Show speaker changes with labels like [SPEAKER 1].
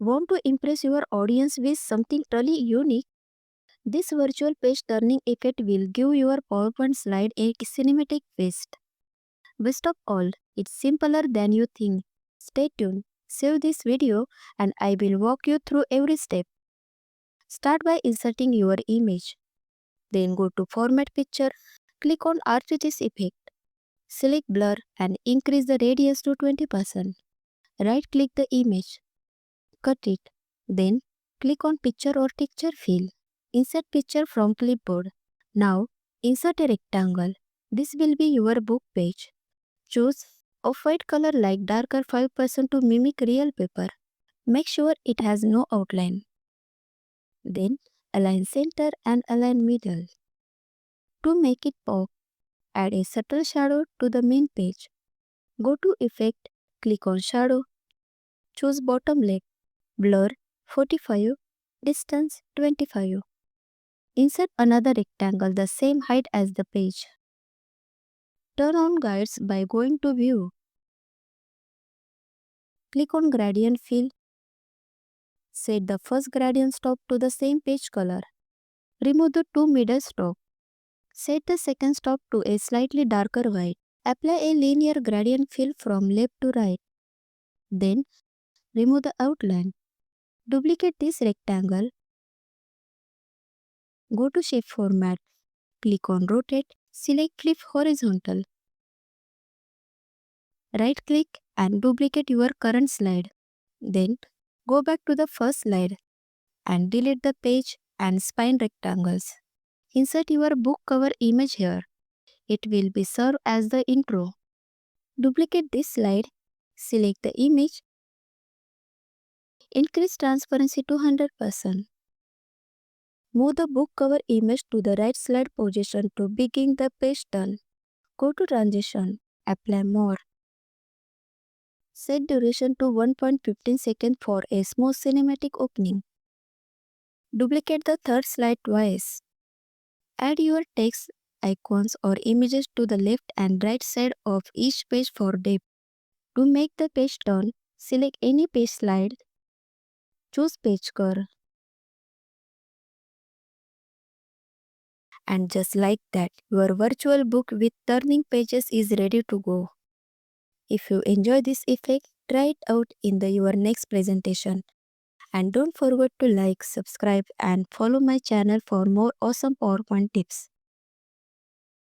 [SPEAKER 1] Want to impress your audience with something truly unique? This virtual page turning effect will give your PowerPoint slide a cinematic twist. Best of all, it's simpler than you think. Stay tuned, save this video, and I will walk you through every step. Start by inserting your image. Then go to Format Picture, click on RGB's effect. Select Blur and increase the radius to 20%. Right-click the image. Cut it. Then click on Picture or Texture Fill. Insert picture from clipboard. Now insert a rectangle. This will be your book page. Choose off-white color like darker 5% to mimic real paper. Make sure it has no outline. Then align center and align middle. To make it pop, add a subtle shadow to the main page. Go to Effect, click on Shadow. Choose bottom left. Blur 45, distance 25. Insert another rectangle the same height as the page. Turn on guides by going to View. Click on Gradient Fill. Set the first gradient stop to the same page color. Remove the two middle stop. Set the second stop to a slightly darker white. Apply a linear gradient fill from left to right. Then remove the outline. Duplicate this rectangle. Go to Shape Format. Click on Rotate. Select Flip Horizontal. Right-click and duplicate your current slide. Then go back to the first slide and delete the page and spine rectangles. Insert your book cover image here. It will be served as the intro. Duplicate this slide. Select the image. Increase transparency to 100%. Move the book cover image to the right slide position to begin the page turn. Go to Transition. Apply more. Set duration to 1.15 seconds for a smooth cinematic opening. Duplicate the third slide twice. Add your text, icons or images to the left and right side of each page for depth. To make the page turn, select any page slide. Choose Page Curve. And just like that, your virtual book with turning pages is ready to go. If you enjoy this effect, try it out in your next presentation. And don't forget to like, subscribe and follow my channel for more awesome PowerPoint tips.